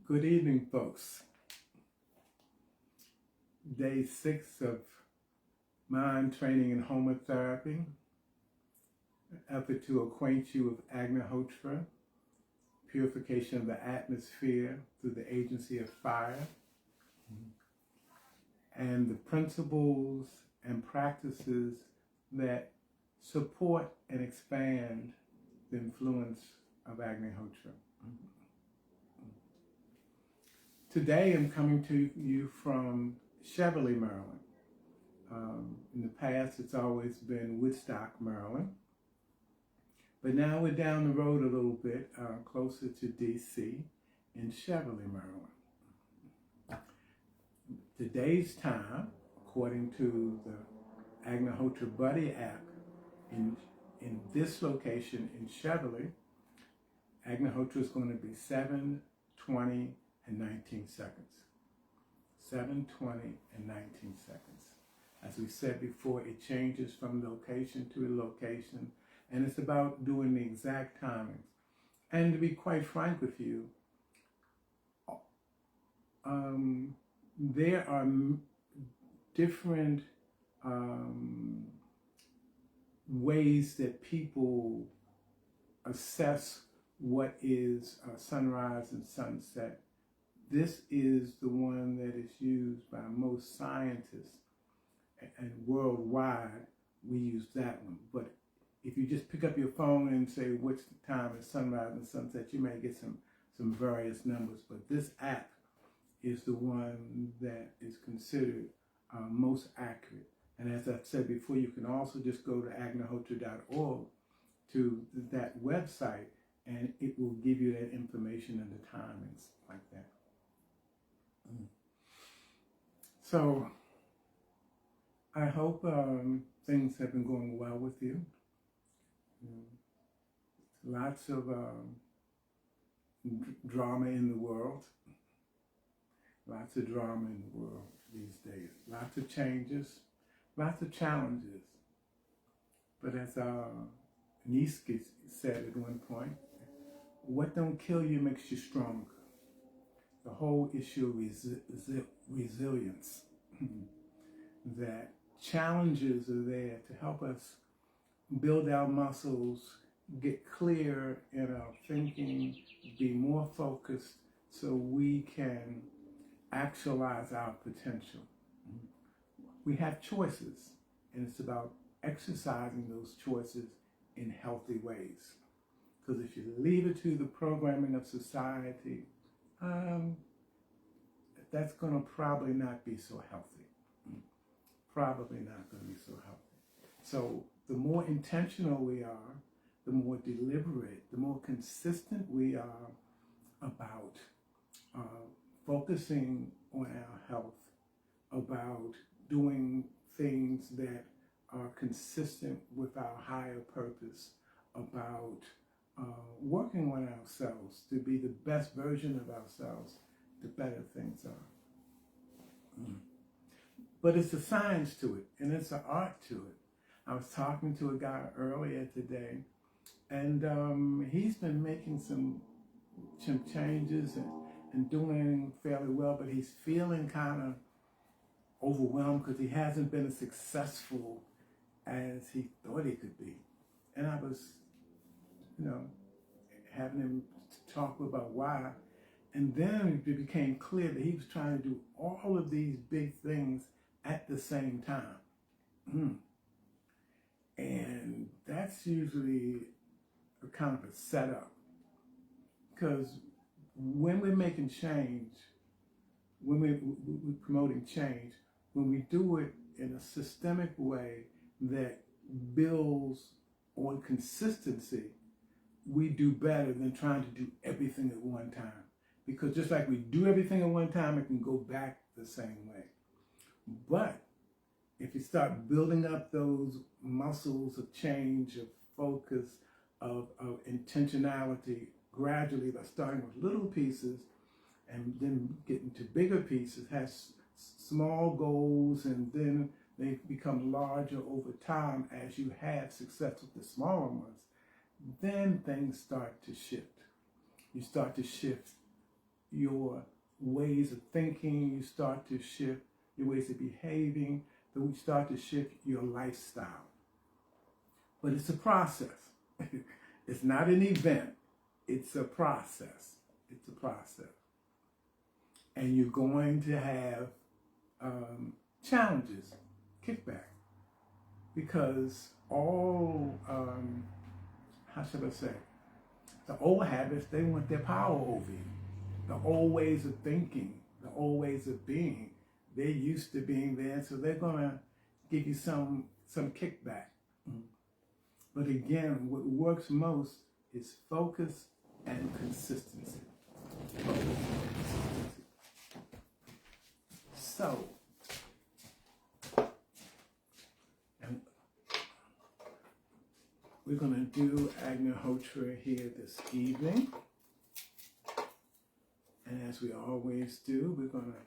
Good evening, folks. Day 6 of mind training and homotherapy. Effort to acquaint you with Agnihotra, purification of the atmosphere through the agency of fire, and the principles and practices that support and expand the influence of Agnihotra. Today I'm coming to you from Cheverly, Maryland. In the past it's always been Woodstock, Maryland. But now we're down the road a little bit, closer to DC in Cheverly, Maryland. Today's time, according to the Agnihotra Buddy app, in this location in Cheverly, Agnihotra is going to be 7:20 and 19 seconds. 7:20 and 19 seconds. As we said before, it changes from location to location, and it's about doing the exact timings. And to be quite frank with you, there are different ways that people assess what is sunrise and sunset. This is the one that is used by most scientists, and worldwide we use that one. But if you just pick up your phone and say what's the time of sunrise and sunset, you may get some various numbers. But this app is the one that is considered most accurate. And as I've said before, you can also just go to agnihotra.org to that website, and it will give you that information and the timings like that. So I hope things have been going well with you. Lots of drama in the world. Lots of drama in the world these days. Lots of changes, lots of challenges. But as Nietzsche said at one point, what don't kill you makes you stronger. The whole issue of resilience, that challenges are there to help us build our muscles, get clear in our thinking, be more focused so we can actualize our potential. We have choices, and it's about exercising those choices in healthy ways. Because if you leave it to the programming of society, that's going to probably not be so healthy. Probably not going to be so healthy. So the more intentional we are, the more deliberate, the more consistent we are about focusing on our health, about doing things that are consistent with our higher purpose, about working on ourselves to be the best version of ourselves, the better things are. But it's a science to it, and it's an art to it. I was talking to a guy earlier today, and he's been making some changes and doing fairly well, but he's feeling kind of overwhelmed because he hasn't been as successful as he thought he could be. And I was, having him talk about why. And then it became clear that he was trying to do all of these big things at the same time. And that's usually a kind of a setup. Because when we're making change, when we're promoting change, when we do it in a systemic way that builds on consistency, we do better than trying to do everything at one time. Because just like we do everything at one time, it can go back the same way. But if you start building up those muscles of change, of focus, of intentionality, gradually by starting with little pieces and then getting to bigger pieces, has small goals, and then they become larger over time as you have success with the smaller ones, then things start to shift. You start to shift your ways of thinking, you start to shift your ways of behaving, then we start to shift your lifestyle. But it's a process. It's not an event. It's a process. It's a process. And you're going to have challenges, kickback, because all, how should I say, the old habits, they want their power over you. The old ways of thinking, the old ways of being, they're used to being there, so they're going to give you some kickback. But again, what works most is focus and consistency. Focus and consistency. So, and we're going to do Agnihotra here this evening. And as we always do, we're going to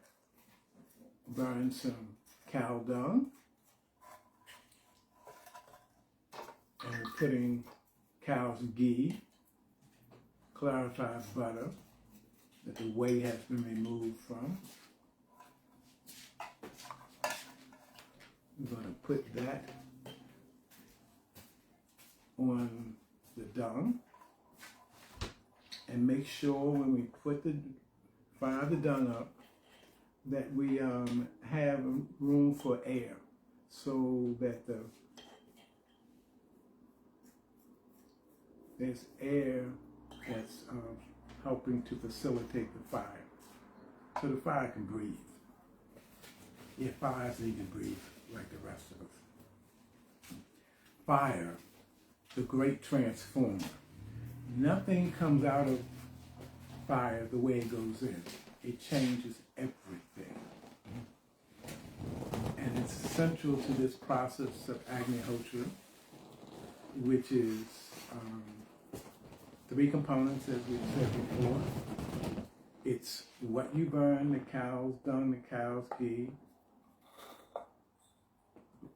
burn some cow dung. And we're putting cow's ghee, clarified butter that the whey has been removed from. We're going to put that on the dung and make sure when we fire the dung up that we have room for air so that there's air that's helping to facilitate the fire, so the fire can breathe. If fire so you can breathe like the rest of us. Fire, the great transformer. Nothing comes out of fire the way it goes in. It changes everything. And it's central to this process of Agnihotra, which is 3 components, as we've said before. It's what you burn, the cow's dung, the cow's ghee,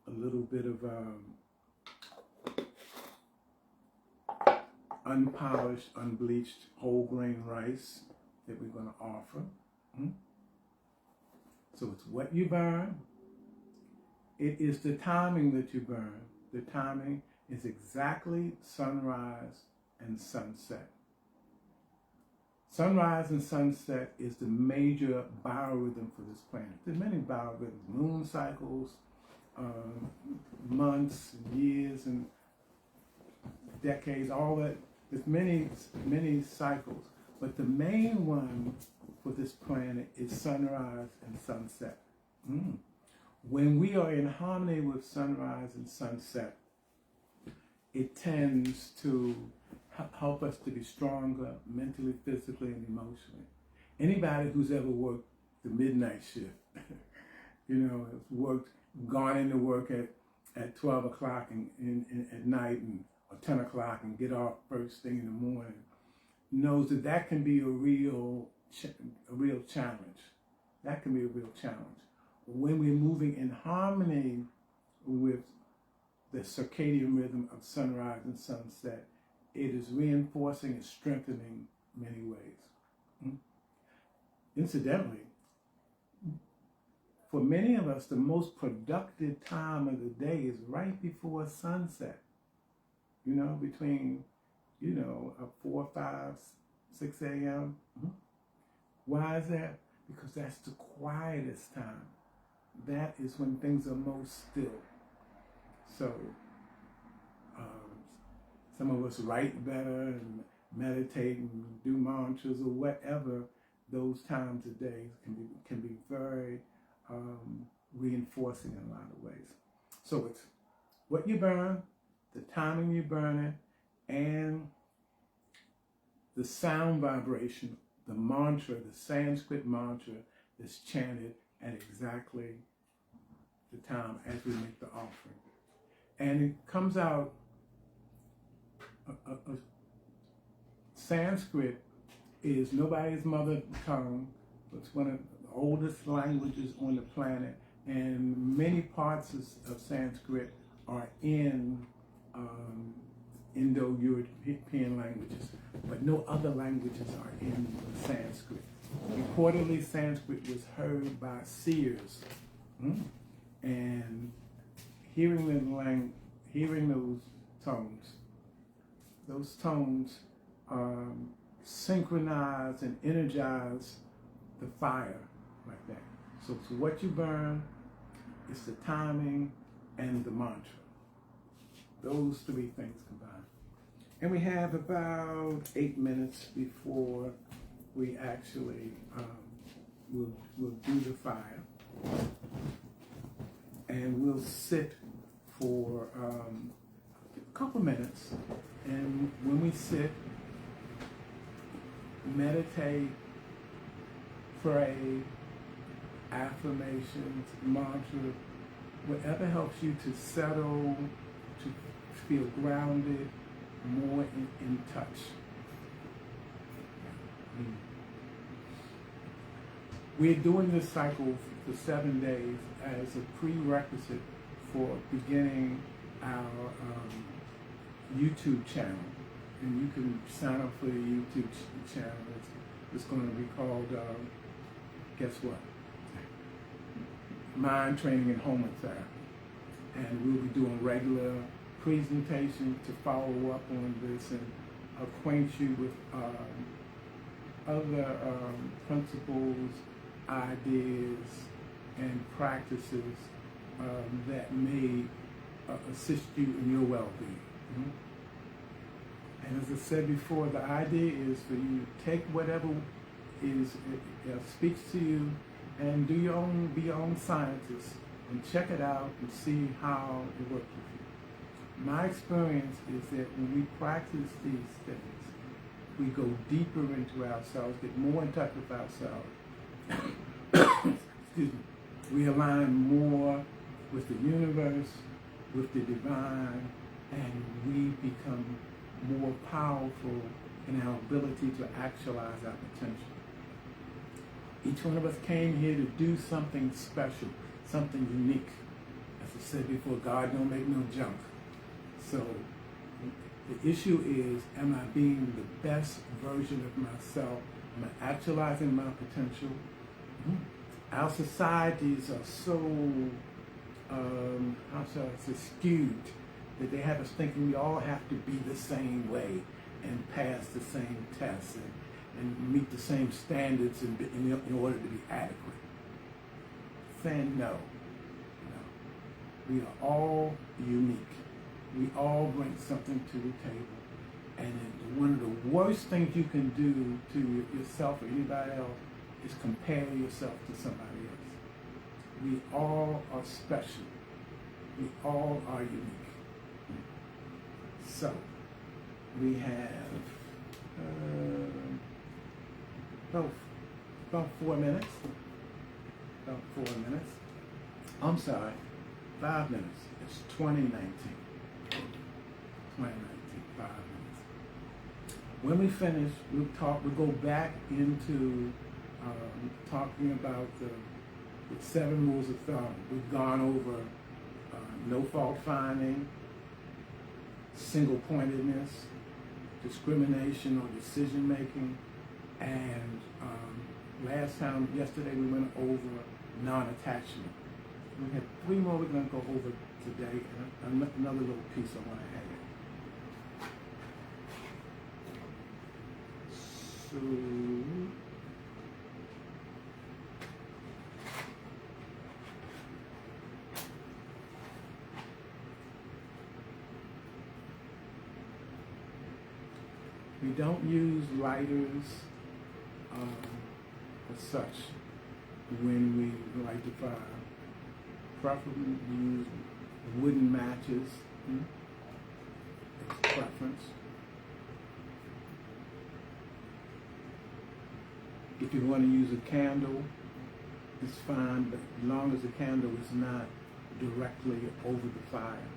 a little bit of unpolished, unbleached whole grain rice that we're going to offer. So it's what you burn. It is the timing that you burn. The timing is exactly sunrise and sunset. Sunrise and sunset is the major biorhythm for this planet. There are many biorhythms, moon cycles, months, years, and decades, all that. There's many cycles, but the main one for this planet is sunrise and sunset. When we are in harmony with sunrise and sunset, it tends to help us to be stronger mentally, physically, and emotionally. Anybody who's ever worked the midnight shift, has gone into work at 12 o'clock at night or 10 o'clock and get off first thing in the morning, knows that can be a real challenge. That can be a real challenge. When we're moving in harmony with the circadian rhythm of sunrise and sunset, it is reinforcing and strengthening many ways. Incidentally, for many of us, the most productive time of the day is right before sunset. Between 4, 5, 6 a.m. Why is that? Because that's the quietest time. That is when things are most still. So some of us write better and meditate and do mantras or whatever. Those times of day can be very reinforcing in a lot of ways. So it's what you burn, the timing you burn it, and the sound vibration, the mantra, the Sanskrit mantra that's chanted at exactly the time as we make the offering. And it comes out, Sanskrit is nobody's mother tongue. It's one of the oldest languages on the planet, and many parts of Sanskrit are in Indo-European languages, but no other languages are in Sanskrit. Reportedly, Sanskrit was heard by seers, and hearing those tones synchronize and energize the fire like that. So what you burn is the timing and the mantra. Those three things combined. And we have about 8 minutes before we actually we'll do the fire. And we'll sit for a couple minutes. And when we sit, meditate, pray, affirmations, mantra, whatever helps you to settle, to feel grounded, more in touch. We're doing this cycle for 7 days as a prerequisite for beginning our YouTube channel. And you can sign up for the YouTube channel. It's going to be called, guess what? Mind Training and Homa Therapy. And we'll be doing regular presentations to follow up on this and acquaint you with other principles, ideas, and practices that may assist you in your well-being. And as I said before, the idea is for you to take whatever speaks to you and be your own scientist and check it out and see how it works with you. My experience is that when we practice these things, we go deeper into ourselves, get more in touch with ourselves. Excuse me. We align more with the universe, with the divine, and we become more powerful in our ability to actualize our potential. Each one of us came here to do something special, something unique. As I said before, God don't make no junk. So the issue is, am I being the best version of myself? Am I actualizing my potential? Our societies are so, skewed that they have us thinking we all have to be the same way and pass the same tests and meet the same standards in order to be adequate. Saying no. We are all unique. We all bring something to the table. And one of the worst things you can do to yourself or anybody else is compare yourself to somebody else. We all are special. We all are unique. So, we have about 4 minutes. About 4 minutes. I'm sorry, 5 minutes. It's 2019. 5 minutes. When we finish, we'll go back into talking about the 7 rules of thumb. We've gone over no fault finding, single pointedness, discrimination or decision making, and yesterday we went over non-attachment. We had 3 more we're going to go over today, and another little piece I want to add. So, we don't use lighters as such when we light the fire. Preferably use wooden matches. It's preference. If you want to use a candle, it's fine, but as long as the candle is not directly over the fire.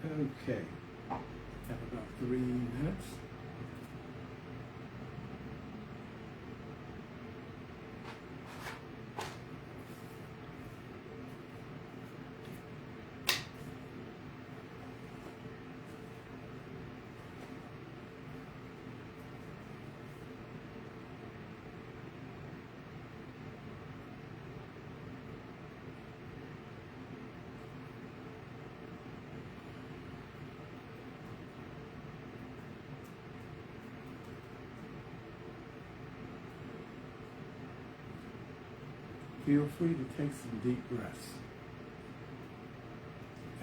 Okay. Have about 3 minutes. Feel free to take some deep breaths.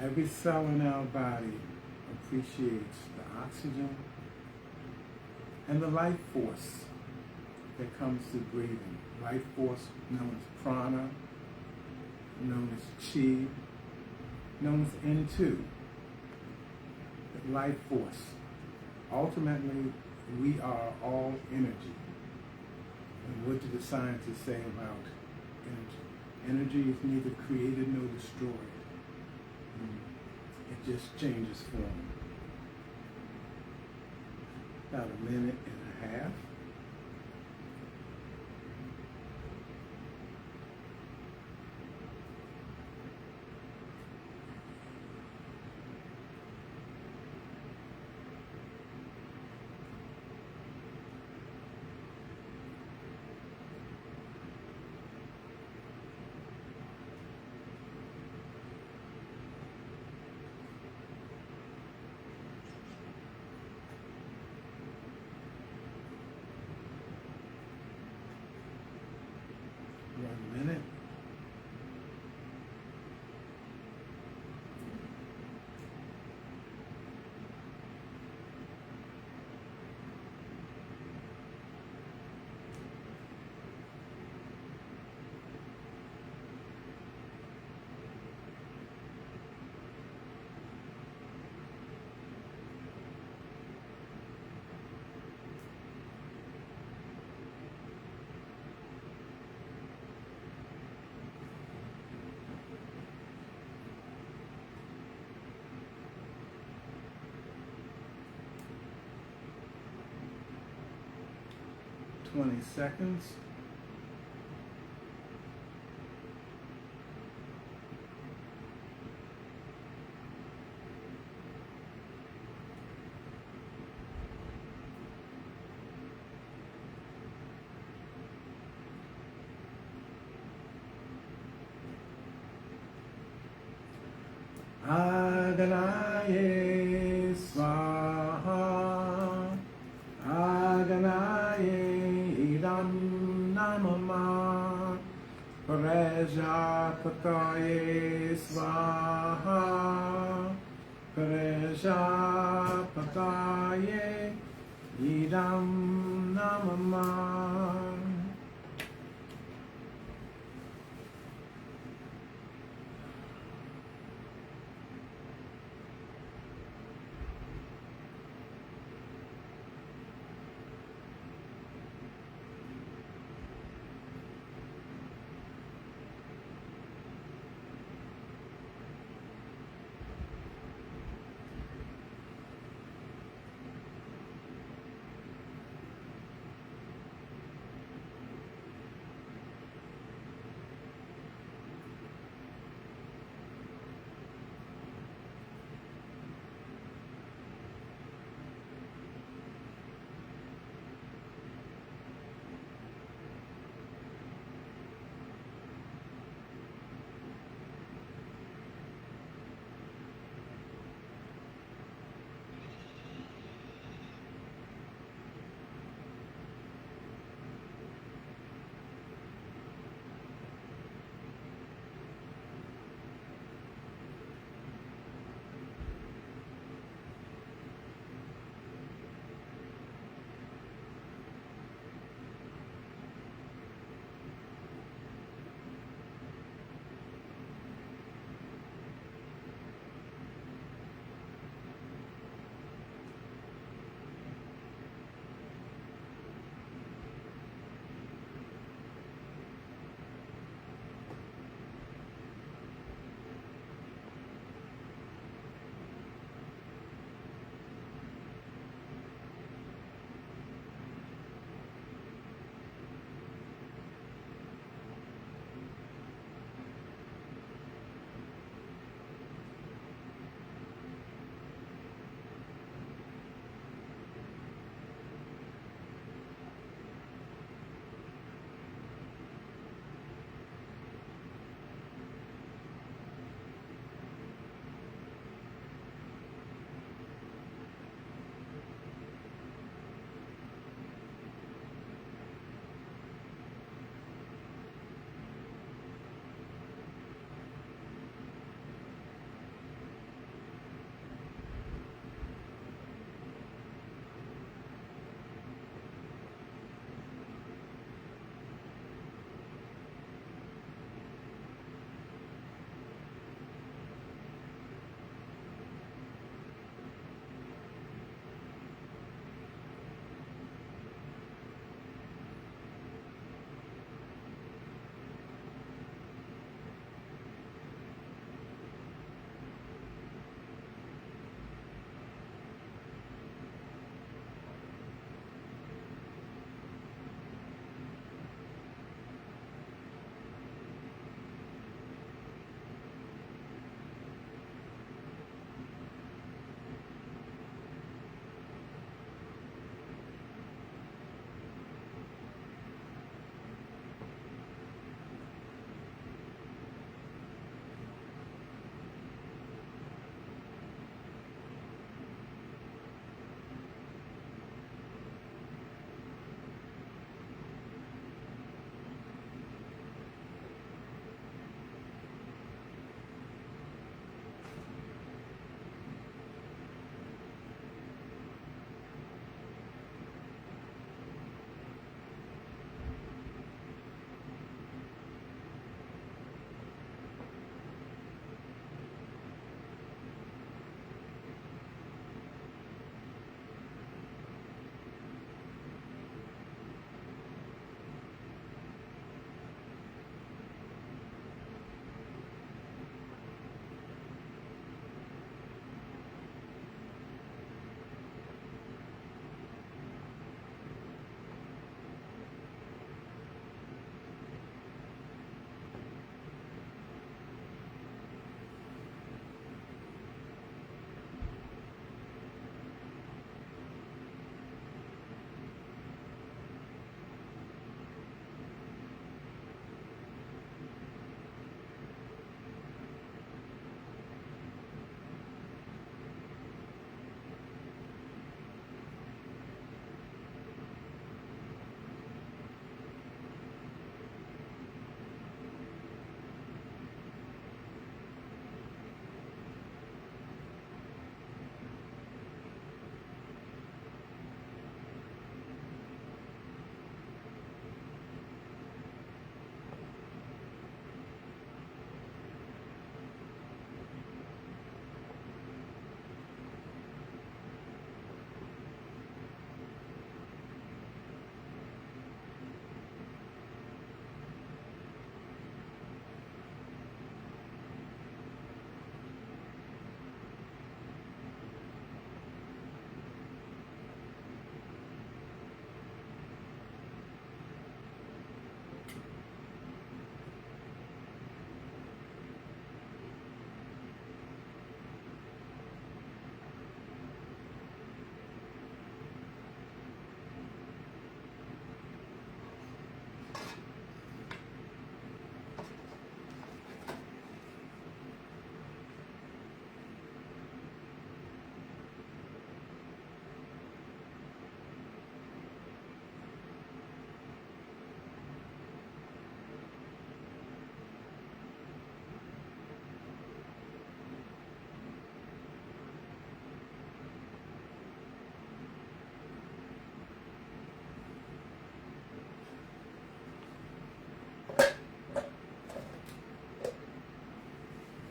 Every cell in our body appreciates the oxygen and the life force that comes through breathing. Life force known as prana, known as chi, known as N2. The life force. Ultimately, we are all energy. And what do the scientists say about energy? Energy is neither created nor destroyed. It just changes form. About 1.5 minutes. Twenty seconds. Aganaye swaha, Aganaye idam namama, Prajapataye swaha, Prajapataye idam namama.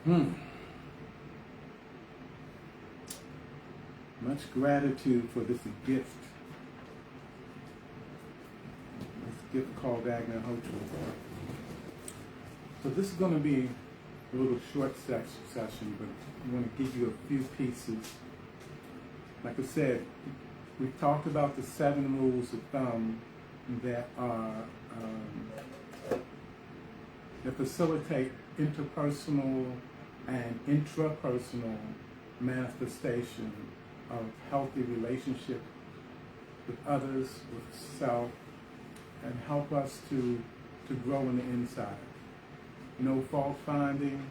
Much gratitude for this gift. This gift called Agnihotra. So this is going to be a little short session, but I'm going to give you a few pieces. Like I said, we've talked about the 7 rules of thumb that are that facilitate interpersonal and intrapersonal manifestation of healthy relationship with others, with self, and help us to grow on the inside. No fault finding,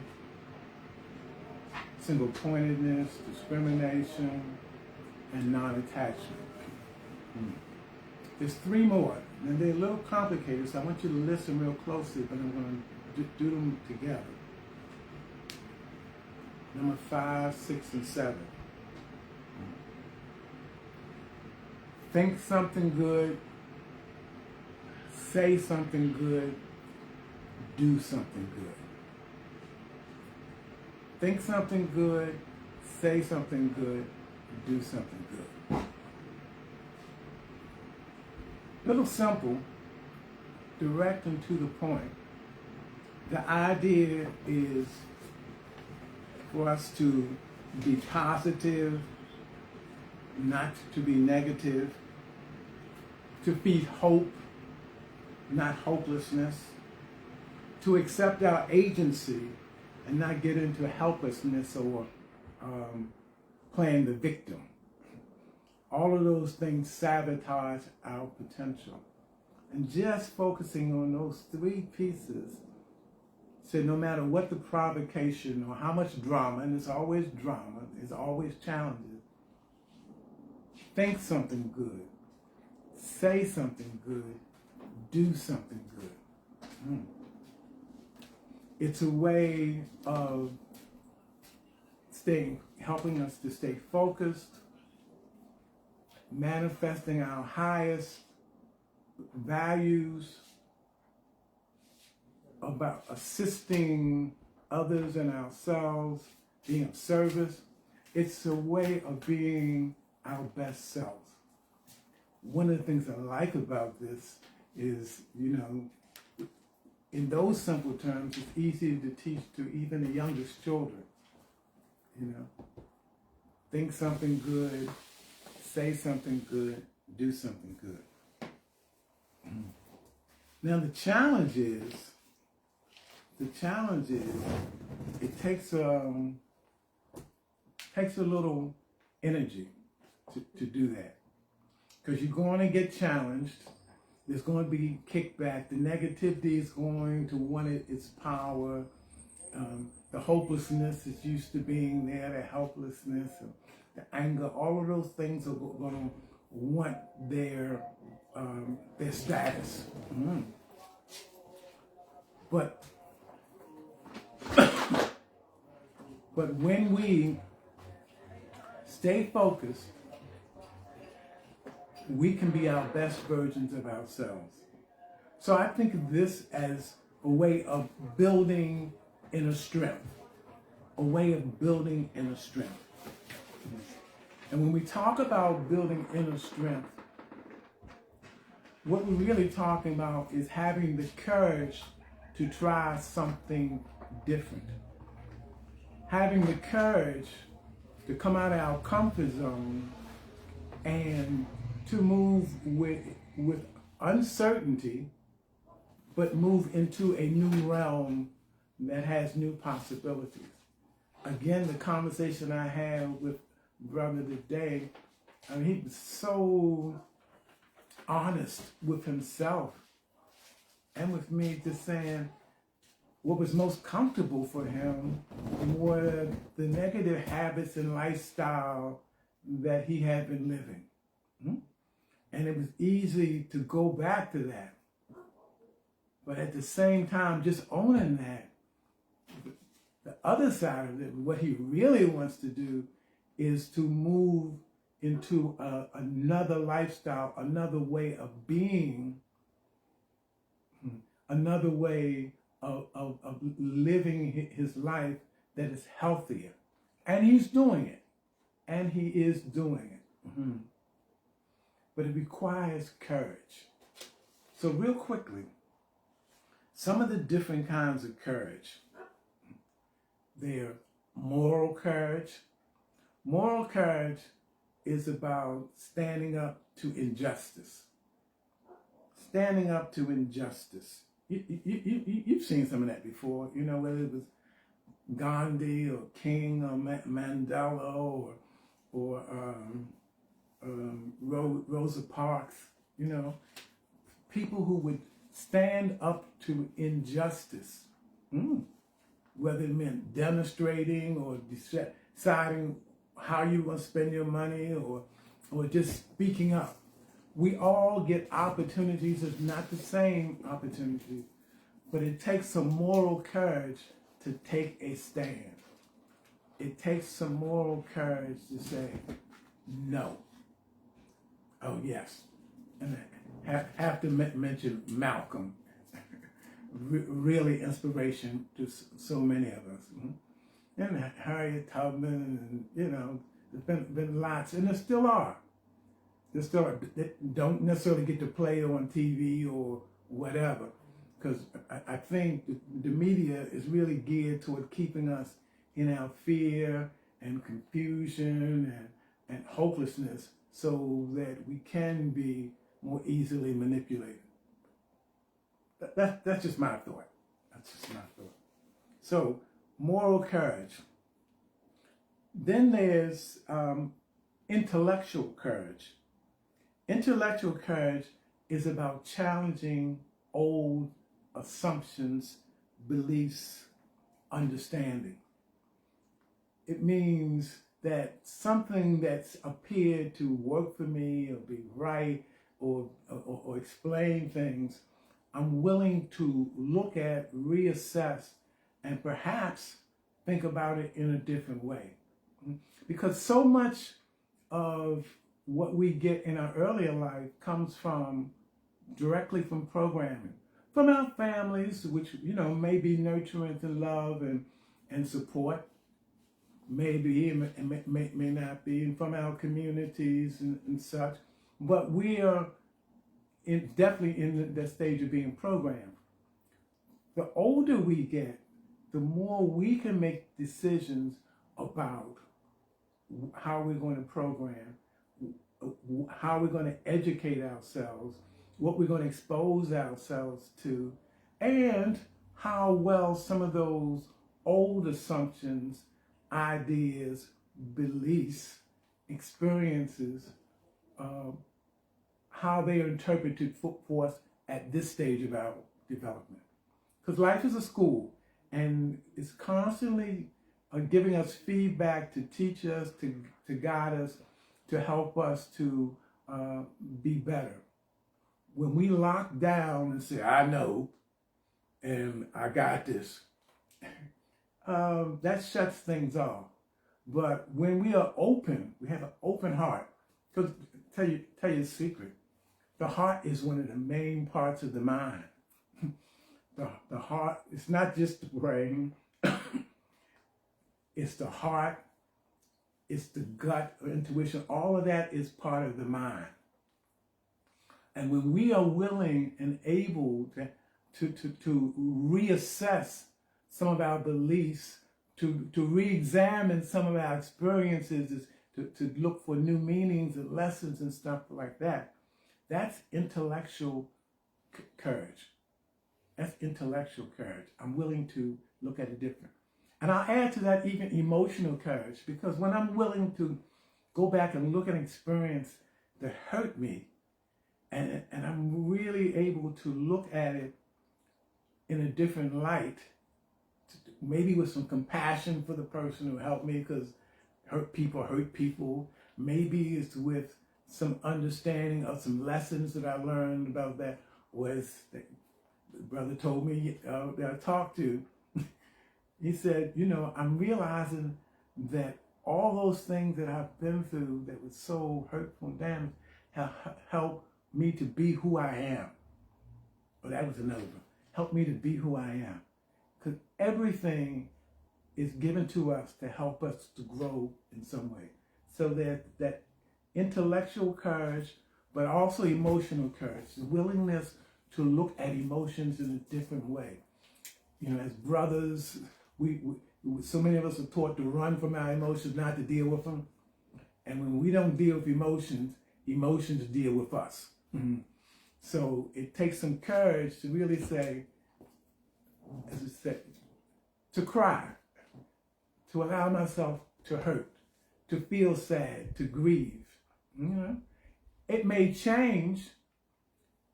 single pointedness, discrimination, and non-attachment. There's 3 more, and they're a little complicated, so I want you to listen real closely, but I'm going to do them together. Number 5, 6, and 7. Think something good, say something good, do something good. Think something good, say something good, do something good. Little simple, direct and to the point. The idea is for us to be positive, not to be negative, to feed hope, not hopelessness, to accept our agency and not get into helplessness or playing the victim. All of those things sabotage our potential. And just focusing on those 3 pieces, so no matter what the provocation or how much drama, and there's always drama, there's always challenges, think something good, say something good, do something good. It's a way of helping us to stay focused, manifesting our highest values, about assisting others and ourselves, being of service. It's a way of being our best selves. One of the things I like about this is, in those simple terms, it's easy to teach to even the youngest children. Think something good, say something good, do something good. Now the challenge is, it takes a little energy to do that. Because you're going to get challenged. There's going to be kickback. The negativity is going to want its power. The hopelessness is used to being there, the helplessness, the anger, all of those things are going to want their status. But when we stay focused, we can be our best versions of ourselves. So I think of this as a way of building inner strength, a way of building inner strength. And when we talk about building inner strength, what we're really talking about is having the courage to try something different. Having the courage to come out of our comfort zone and to move with uncertainty, but move into a new realm that has new possibilities. Again, the conversation I had with brother today, he was so honest with himself and with me, just saying what was most comfortable for him were the negative habits and lifestyle that he had been living. And it was easy to go back to that. But at the same time, just owning that, the other side of it, what he really wants to do is to move into another lifestyle, another way of being, another way of living his life that is healthier. And he's doing it. And he is doing it. Mm-hmm. But it requires courage. So real quickly, some of the different kinds of courage. They're moral courage. Moral courage is about standing up to injustice. Standing up to injustice. You've seen some of that before, you know, whether it was Gandhi or King or Mandela or Rosa Parks, you know, people who would stand up to injustice, whether it meant demonstrating or deciding how you want to spend your money or just speaking up. We all get opportunities. It's not the same opportunity, but it takes some moral courage to take a stand. It takes some moral courage to say no. Oh, yes. And I have to mention Malcolm. Really inspiration to so many of us. And Harriet Tubman, and, you know, there's been lots, and there still are. They don't necessarily get to play on TV or whatever, because I think the media is really geared toward keeping us in our fear and confusion and hopelessness so that we can be more easily manipulated. That's just my thought. That's just my thought. So, moral courage. Then there's intellectual courage. Intellectual courage is about challenging old assumptions, beliefs, understanding. It means that something that's appeared to work for me or be right or explain things, I'm willing to look at, reassess, and perhaps think about it in a different way. Because so much of what we get in our earlier life comes directly from programming, from our families, which, you know, may be nurturance and love and support, maybe, and may not be, and from our communities and such, but we are definitely in the stage of being programmed. The older we get, the more we can make decisions about how we're going to program, how we're going to educate ourselves, what we're going to expose ourselves to, and how well some of those old assumptions, ideas, beliefs, experiences, how they are interpreted for us at this stage of our development. Because life is a school, and it's constantly giving us feedback to teach us, to guide us, to help us to be better. When we lock down and say, I know, and I got this, that shuts things off. But when we are open, we have an open heart. Because tell you a secret, the heart is one of the main parts of the mind. The heart, it's not just the brain, it's the heart, it's the gut, intuition, all of that is part of the mind. And when we are willing and able to reassess some of our beliefs, to re-examine some of our experiences, to look for new meanings and lessons and stuff like that, that's intellectual courage. That's intellectual courage. I'm willing to look at it different. And I'll add to that even emotional courage, because when I'm willing to go back and look at an experience that hurt me, and I'm really able to look at it in a different light, maybe with some compassion for the person who helped me, because hurt people. Maybe it's with some understanding of some lessons that I learned about that. Was the brother told me that I talked to. He said, you know, I'm realizing that all those things that I've been through that was so hurtful and damaged have helped me to be who I am. Well, that was another one. Help me to be who I am. Because everything is given to us to help us to grow in some way. So that intellectual courage, but also emotional courage, the willingness to look at emotions in a different way. You know, as brothers, we so many of us are taught to run from our emotions, not to deal with them. And when we don't deal with emotions, emotions deal with us. Mm-hmm. So it takes some courage to really say, as I said, to cry, to allow myself to hurt, to feel sad, to grieve. You know, it may change,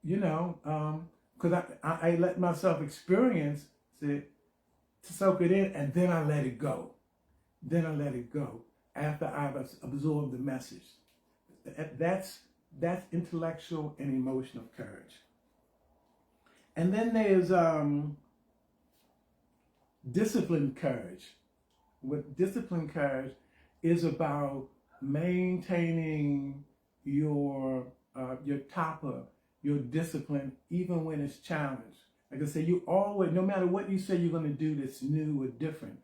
you know, because I let myself experience it, to soak it in, and then I let it go. Then I let it go after I've absorbed the message. That's intellectual and emotional courage. And then there's disciplined courage. What disciplined courage is about maintaining your topper, your discipline, even when it's challenged. Like I say, you always, no matter what you say you're going to do that's new or different,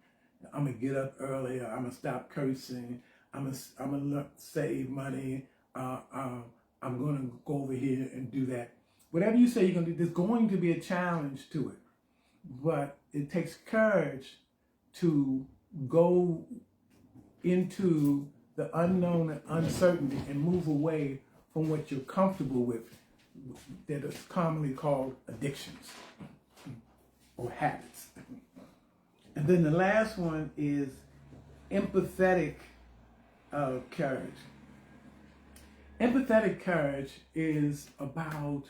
I'm going to get up earlier, I'm going to stop cursing, I'm going to save money, I'm going to go over here and do that. Whatever you say you're going to do, there's going to be a challenge to it. But it takes courage to go into the unknown and uncertainty and move away from what you're comfortable with, that is commonly called addictions or habits. And then the last one is empathetic courage. Empathetic courage is about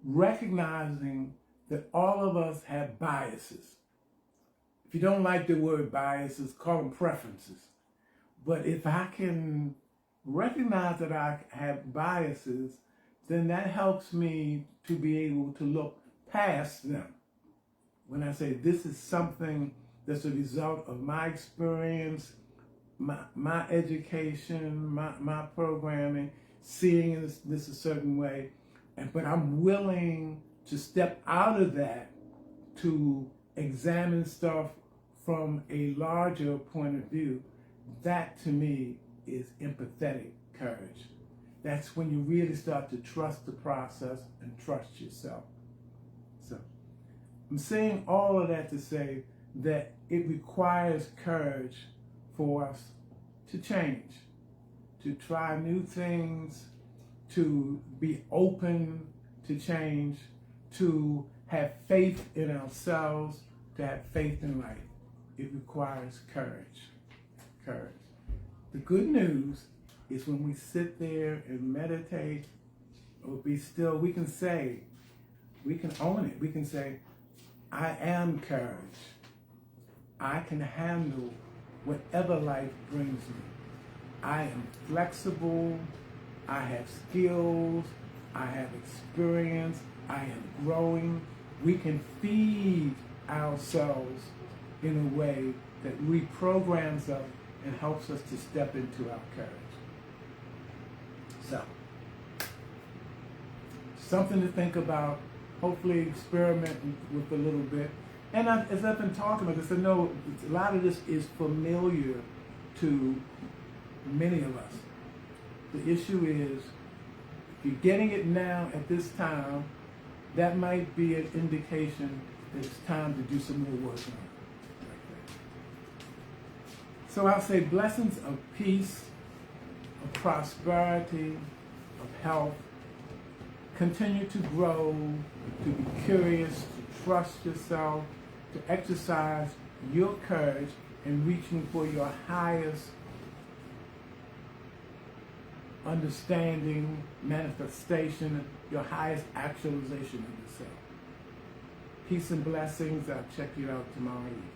recognizing that all of us have biases. If you don't like the word biases, call them preferences. But if I can recognize that I have biases, then that helps me to be able to look past them. When I say this is something that's a result of my experience, my education, my programming, seeing this a certain way, but I'm willing to step out of that to examine stuff from a larger point of view. That to me is empathetic courage. That's when you really start to trust the process and trust yourself. So I'm saying all of that to say that it requires courage for us to change, to try new things, to be open to change, to have faith in ourselves, to have faith in life. It requires courage. Courage. The good news is when we sit there and meditate or be still, we can own it. We can say, I am courage. I can handle whatever life brings me. I am flexible. I have skills. I have experience. I am growing. We can feed ourselves in a way that reprograms us and helps us to step into our courage. So, something to think about. Hopefully experiment with a little bit. And as I've been talking about this, I know a lot of this is familiar to many of us. The issue is, if you're getting it now at this time, that might be an indication that it's time to do some more work on it. So I'll say blessings of peace, of prosperity, of health. Continue to grow, to be curious, to trust yourself, to exercise your courage in reaching for your highest understanding, manifestation, your highest actualization of yourself. Peace and blessings. I'll check you out tomorrow evening.